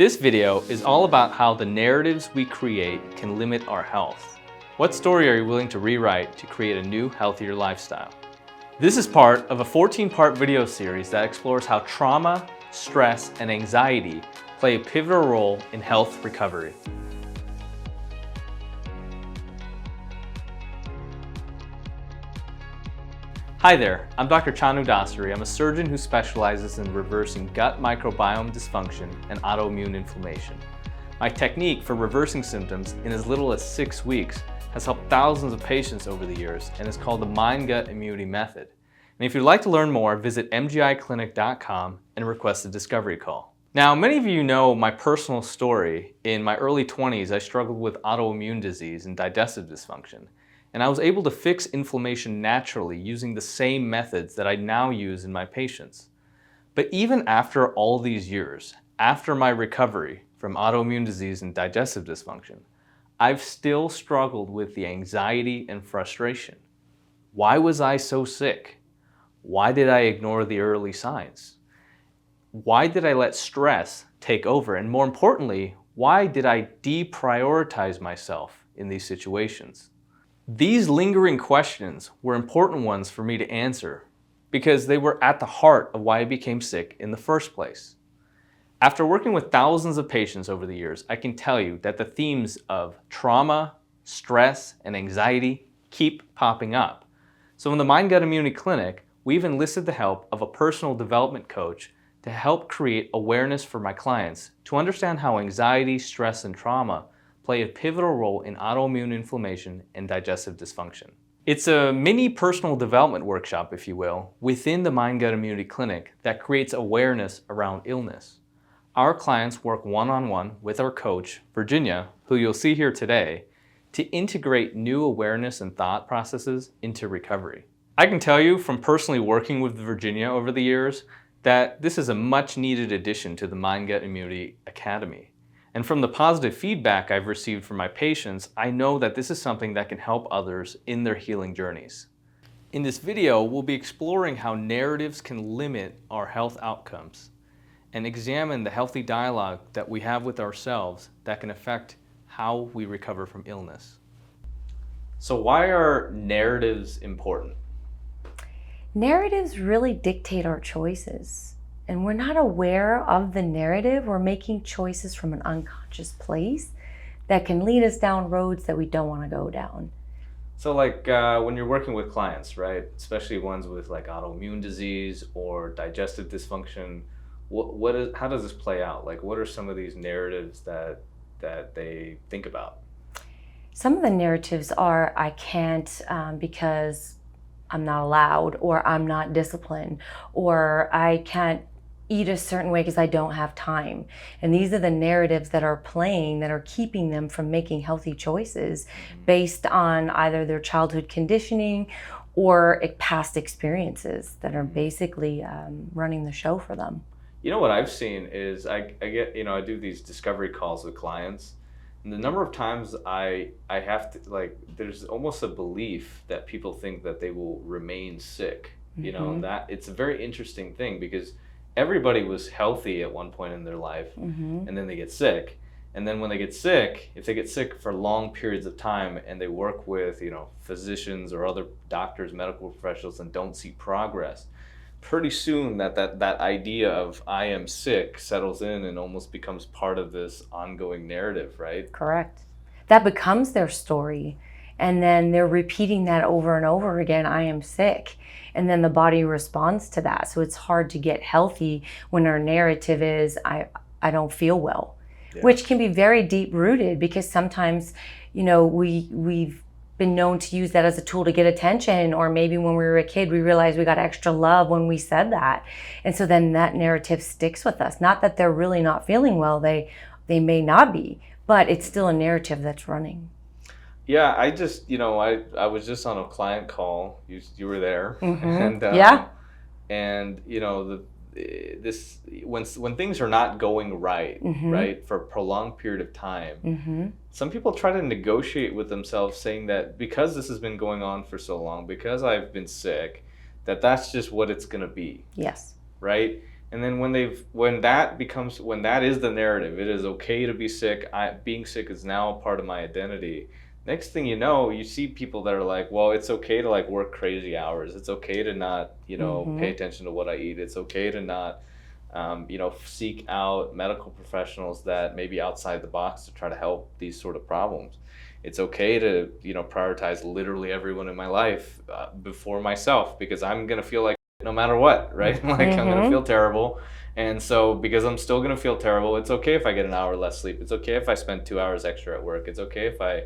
This video is all about how the narratives we create can limit our health. What story are you willing to rewrite to create a new, healthier lifestyle? This is part of a 14-part video series that explores how trauma, stress, and anxiety play a pivotal role in health recovery. Hi there, I'm Dr. Chanu Dasari. I'm a surgeon who specializes in reversing gut microbiome dysfunction and autoimmune inflammation. My technique for reversing symptoms in as little as 6 weeks has helped thousands of patients over the years and is called the Mind-Gut Immunity Method. And if you'd like to learn more, visit mgiclinic.com and request a discovery call. Now, many of you know my personal story. In my early 20s, I struggled with autoimmune disease and digestive dysfunction. And I was able to fix inflammation naturally using the same methods that I now use in my patients. But even after all these years, after my recovery from autoimmune disease and digestive dysfunction, I've still struggled with the anxiety and frustration. Why was I so sick? Why did I ignore the early signs? Why did I let stress take over? And more importantly, why did I deprioritize myself in these situations? These lingering questions were important ones for me to answer because they were at the heart of why I became sick in the first place. After working with thousands of patients over the years, I can tell you that the themes of trauma, stress, and anxiety keep popping up. So in the Mind-Gut Immunity Clinic, we've enlisted the help of a personal development coach to help create awareness for my clients to understand how anxiety, stress, and trauma play a pivotal role in autoimmune inflammation and digestive dysfunction. It's a mini personal development workshop, if you will, within the Mind-Gut Immunity Clinic that creates awareness around illness. Our clients work one-on-one with our coach, Virginia, who you'll see here today, to integrate new awareness and thought processes into recovery. I can tell you from personally working with Virginia over the years that this is a much needed addition to the Mind-Gut Immunity Academy. And from the positive feedback I've received from my patients, I know that this is something that can help others in their healing journeys. In this video, we'll be exploring how narratives can limit our health outcomes and examine the healthy dialogue that we have with ourselves that can affect how we recover from illness. So why are narratives important? Narratives really dictate our choices. And we're not aware of the narrative. We're making choices from an unconscious place that can lead us down roads that we don't want to go down. So like when you're working with clients, right, especially ones with like autoimmune disease or digestive dysfunction, how does this play out? Like what are some of these narratives that they think about? Some of the narratives are, I can't because I'm not allowed, or I'm not disciplined, or I can't eat a certain way because I don't have time. And these are the narratives that are playing that are keeping them from making healthy choices based on either their childhood conditioning or past experiences that are basically running the show for them. You know what I've seen is I get, I do these discovery calls with clients, and the number of times I have to, there's almost a belief that people think that they will remain sick, and that it's a very interesting thing because everybody was healthy at one point in their life, and then they get sick. And then when they get sick, if they get sick for long periods of time and they work with, physicians or other doctors, medical professionals, and don't see progress, pretty soon that idea of I am sick settles in and almost becomes part of this ongoing narrative, right? Correct. That becomes their story. And then they're repeating that over and over again, I am sick. And then the body responds to that. So it's hard to get healthy when our narrative is, I don't feel well, which can be very deep rooted because sometimes, we've been known to use that as a tool to get attention, or maybe when we were a kid, we realized we got extra love when we said that. And so then that narrative sticks with us. Not that they're really not feeling well, they may not be, but it's still a narrative that's running. Yeah, I just, I was just on a client call. You were there, and when things are not going right, right, for a prolonged period of time, some people try to negotiate with themselves, saying that because this has been going on for so long, because I've been sick, that's just what it's gonna be. Yes. Right. And then when that is the narrative, it is okay to be sick. Being sick is now a part of my identity. Next thing you know, you see people that are like, well, it's okay to like work crazy hours. It's okay to not, pay attention to what I eat. It's okay to not, seek out medical professionals that may be outside the box to try to help these sort of problems. It's okay to, prioritize literally everyone in my life before myself, because I'm going to feel like no matter what, right? Like I'm going to feel terrible. And so because I'm still going to feel terrible, it's okay if I get an hour less sleep. It's okay if I spend 2 hours extra at work. It's okay if I,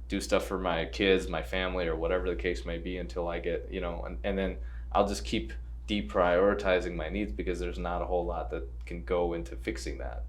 do stuff for my kids, my family, or whatever the case may be until I get, and then I'll just keep deprioritizing my needs, because there's not a whole lot that can go into fixing that.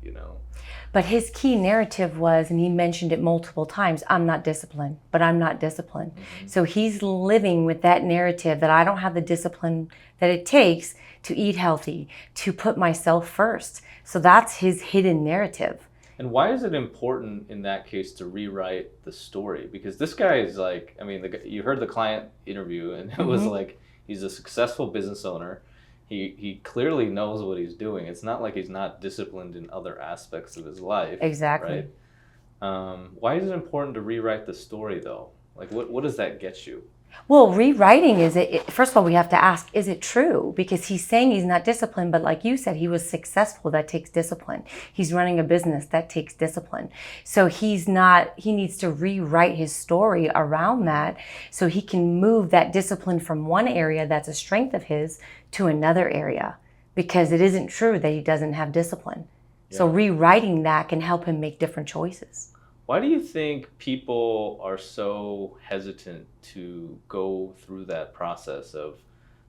But his key narrative was, and he mentioned it multiple times, I'm not disciplined, but I'm not disciplined. So he's living with that narrative that I don't have the discipline that it takes to eat healthy, to put myself first. So that's his hidden narrative. And why is it important in that case to rewrite the story? Because this guy is like, you heard the client interview, and it was like, he's a successful business owner. He clearly knows what he's doing. It's not like he's not disciplined in other aspects of his life. Exactly. Right? Why is it important to rewrite the story, though? Like, what does that get you? Well, rewriting first of all, we have to ask, is it true? Because he's saying he's not disciplined, but like you said, he was successful. That takes discipline. He's running a business. That takes discipline. So he needs to rewrite his story around that so he can move that discipline from one area that's a strength of his to another area, because it isn't true that he doesn't have discipline. Yeah. So rewriting that can help him make different choices. Why do you think people are so hesitant to go through that process of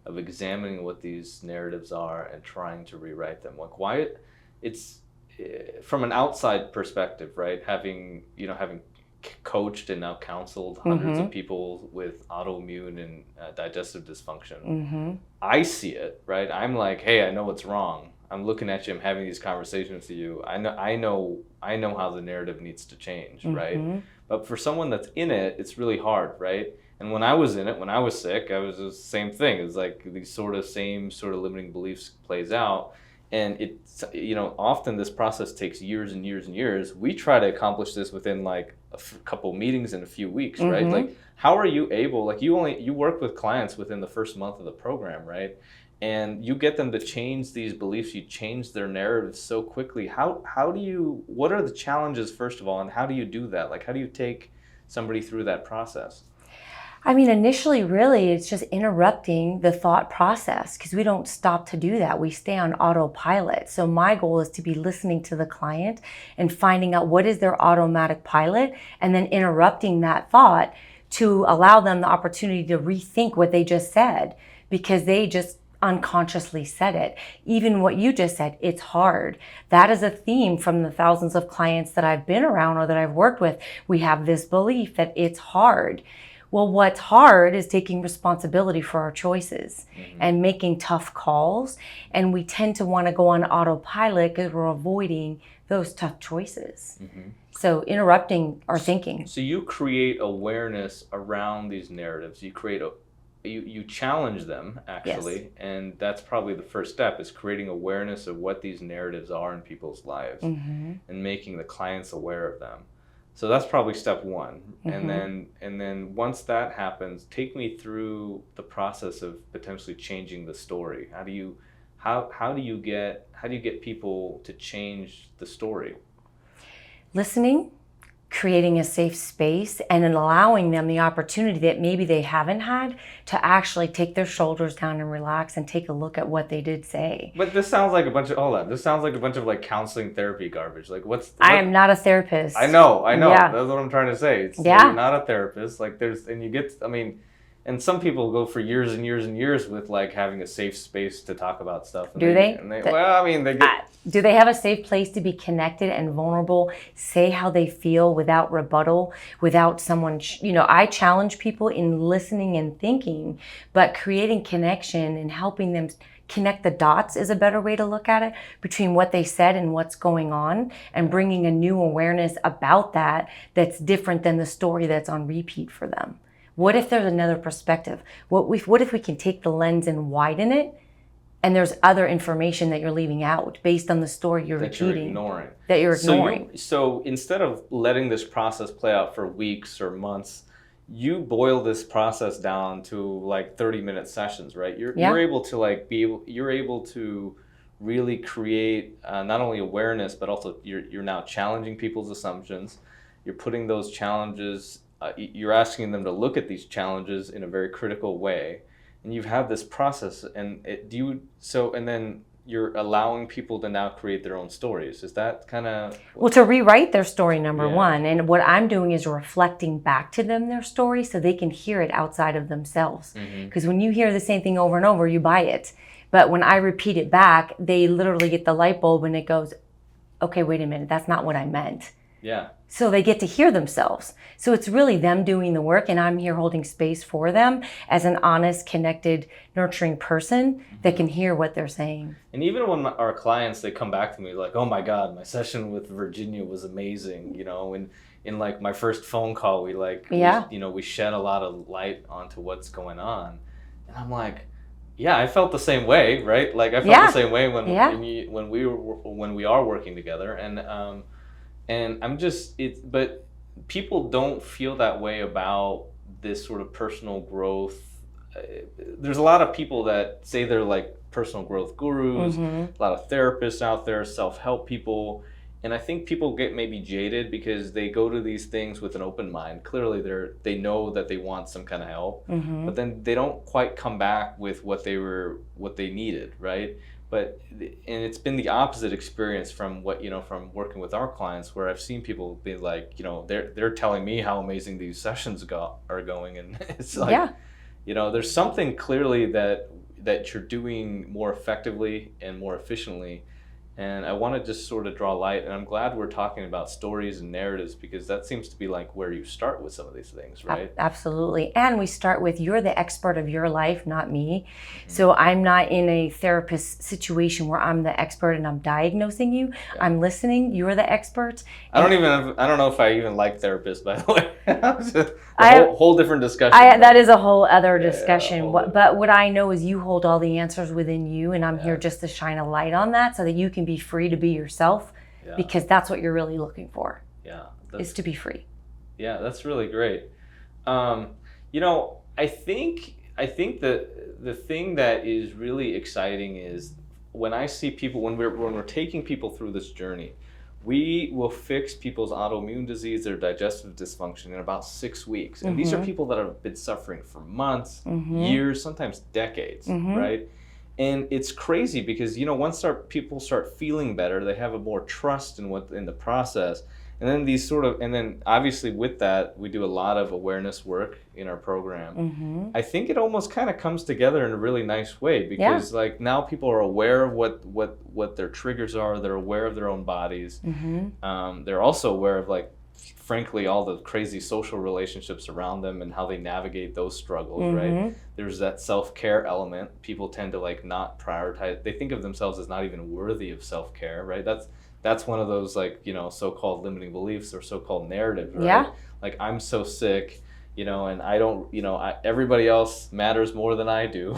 examining what these narratives are and trying to rewrite them? Like, why it's from an outside perspective, right? Having coached and now counseled hundreds of people with autoimmune and digestive dysfunction, I see it, right? I'm like, hey, I know what's wrong. I'm looking at you, I'm having these conversations with you. I know how the narrative needs to change, right? But for someone that's in it, it's really hard, right? And when I was in it, when I was sick, I was the same thing. It was like these same limiting beliefs plays out. And it's, often this process takes years and years and years. We try to accomplish this within like a couple meetings in a few weeks, right? Like, how are you able, like you work with clients within the first month of the program, right? And you get them to change these beliefs, you change their narratives so quickly. What are the challenges, first of all, and how do you do that? Like, how do you take somebody through that process? Initially, really, it's just interrupting the thought process, because we don't stop to do that. We stay on autopilot. So my goal is to be listening to the client and finding out what is their automatic pilot, and then interrupting that thought to allow them the opportunity to rethink what they just said, because they just unconsciously said it. Even what you just said, it's hard. That is a theme from the thousands of clients that I've been around or that I've worked with. We have this belief that it's hard. Well, what's hard is taking responsibility for our choices and making tough calls. And we tend to want to go on autopilot because we're avoiding those tough choices. So interrupting our thinking. So you create awareness around these narratives. You challenge them, actually, yes. And that's probably the first step, is creating awareness of what these narratives are in people's lives and making the clients aware of them. So that's probably step one. And then once that happens, take me through the process of potentially changing the story. How do you get people to change the story? Listening, creating a safe space, and then allowing them the opportunity that maybe they haven't had to actually take their shoulders down and relax and take a look at what they did say. But this sounds like a bunch of like counseling therapy garbage. Like I am not a therapist. I know. Yeah. That's what I'm trying to say. You're not a therapist. Like and some people go for years and years and years with like having a safe space to talk about stuff. Do they? Do they have a safe place to be connected and vulnerable, say how they feel without rebuttal, without someone, I challenge people in listening and thinking, but creating connection and helping them connect the dots is a better way to look at it, between what they said and what's going on, and bringing a new awareness about that that's different than the story that's on repeat for them. What if there's another perspective? What if we can take the lens and widen it And there's other information that you're leaving out based on the story you're that repeating. You're ignoring. That you're ignoring. So instead of letting this process play out for weeks or months, you boil this process down to like 30-minute sessions, right? You're able to like you're able to really create not only awareness, but also you're now challenging people's assumptions. You're putting those challenges, you're asking them to look at these challenges in a very critical way. And you have this process, and and then you're allowing people to now create their own stories. Is that kind of... Well, to rewrite their story, number one. And what I'm doing is reflecting back to them their story so they can hear it outside of themselves. Because when you hear the same thing over and over, you buy it. But when I repeat it back, they literally get the light bulb and it goes, okay, wait a minute, that's not what I meant. Yeah. So they get to hear themselves. So it's really them doing the work, and I'm here holding space for them as an honest, connected, nurturing person that can hear what they're saying. And even when our clients, they come back to me like, oh my God, my session with Virginia was amazing, and in like my first phone call, we shed a lot of light onto what's going on. And I'm like, yeah, I felt the same way, right? Like I felt the same way when we are working together, and I'm just but people don't feel that way about this sort of personal growth. There's a lot of people that say they're like personal growth gurus, a lot of therapists out there, self-help people, and I think people get maybe jaded because they go to these things with an open mind. Clearly they know that they want some kind of help, but then they don't quite come back with what they needed, right? And it's been the opposite experience from from working with our clients, where I've seen people be like, they're telling me how amazing these sessions are going, and it's like, there's something clearly that you're doing more effectively and more efficiently. And I want to just sort of draw light, and I'm glad we're talking about stories and narratives, because that seems to be like where you start with some of these things, right? Absolutely. And we start with, you're the expert of your life, not me. So I'm not in a therapist situation where I'm the expert and I'm diagnosing you. I'm listening. You're the expert. I don't know if I even like therapists, by the way. Whole different discussion. That is a whole other discussion. But what I know is you hold all the answers within you, and I'm here just to shine a light on that so that you can be free to be yourself, because that's what you're really looking for. Is to be free. Yeah, that's really great. I think that the thing that is really exciting is when I see people, when we're taking people through this journey, we will fix people's autoimmune disease, their digestive dysfunction, in about 6 weeks. And these are people that have been suffering for months, years, sometimes decades, right? And it's crazy because, once people start feeling better, they have a more trust in the process. And then and then obviously with that, we do a lot of awareness work in our program. I think it almost kind of comes together in a really nice way, because like now people are aware of what their triggers are. They're aware of their own bodies. They're also aware of, like, frankly, all the crazy social relationships around them and how they navigate those struggles, right? There's that self-care element. People tend to like not prioritize. They think of themselves as not even worthy of self-care, right? That's one of those, like, so-called limiting beliefs or so-called narratives, right? Like, I'm so sick, and I don't, everybody else matters more than I do.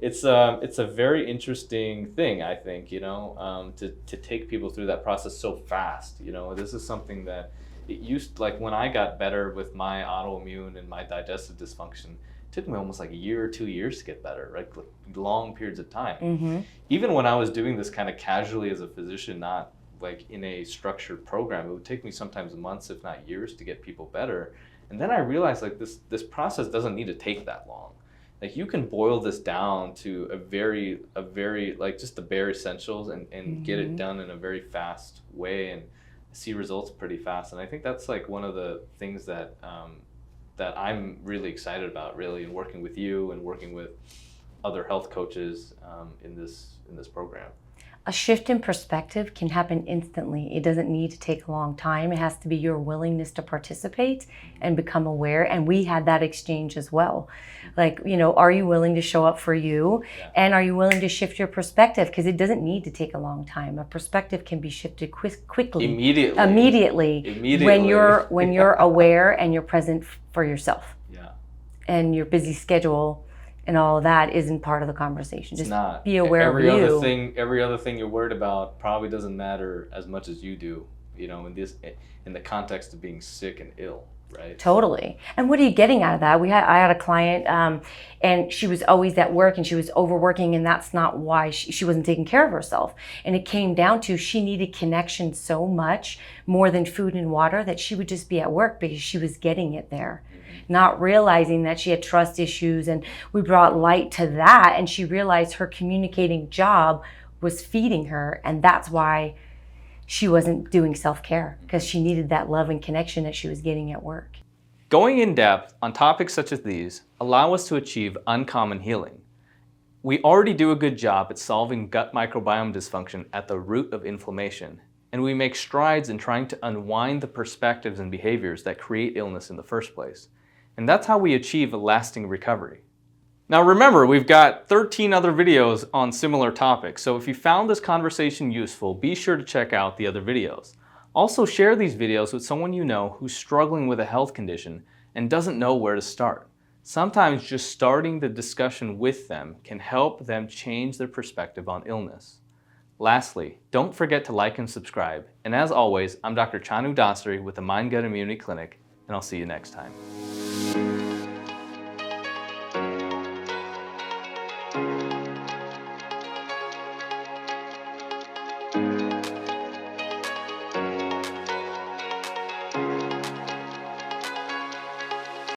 It's a very interesting thing, I think, to take people through that process so fast. This is something that like when I got better with my autoimmune and my digestive dysfunction, it took me almost like a year or 2 years to get better, right? Like long periods of time. Even when I was doing this kind of casually as a physician, not like in a structured program, it would take me sometimes months, if not years, to get people better. And then I realized, like, this process doesn't need to take that long. Like, you can boil this down to a very like just the bare essentials and get it done in a very fast way and see results pretty fast. And I think that's like one of the things that that I'm really excited about, really, in working with you and working with other health coaches in this program. A shift in perspective can happen instantly. It doesn't need to take a long time. It has to be your willingness to participate and become aware. And we had that exchange as well. Like, are you willing to show up for you? And are you willing to shift your perspective? Because it doesn't need to take a long time. A perspective can be shifted quickly. Immediately. When you're aware and you're present for yourself. And your busy schedule and all of that isn't part of the conversation. It's Just not. be aware every of you. Every other thing you're worried about probably doesn't matter as much as you do, in the context of being sick and ill, right? Totally. And what are you getting out of that? I had a client, and she was always at work and she was overworking, and that's not why she wasn't taking care of herself. And it came down to she needed connection so much more than food and water that she would just be at work because she was getting it there. Not realizing that she had trust issues, and we brought light to that, and she realized her communicating job was feeding her, and that's why she wasn't doing self-care, because she needed that love and connection that she was getting at work. Going in depth on topics such as these allow us to achieve uncommon healing. We already do a good job at solving gut microbiome dysfunction at the root of inflammation, and we make strides in trying to unwind the perspectives and behaviors that create illness in the first place. And that's how we achieve a lasting recovery. Now remember, we've got 13 other videos on similar topics, so if you found this conversation useful, be sure to check out the other videos. Also share these videos with someone you know who's struggling with a health condition and doesn't know where to start. Sometimes just starting the discussion with them can help them change their perspective on illness. Lastly, don't forget to like and subscribe. And as always, I'm Dr. Chanu Dasari with the Mind Gut Immunity Clinic, and I'll see you next time.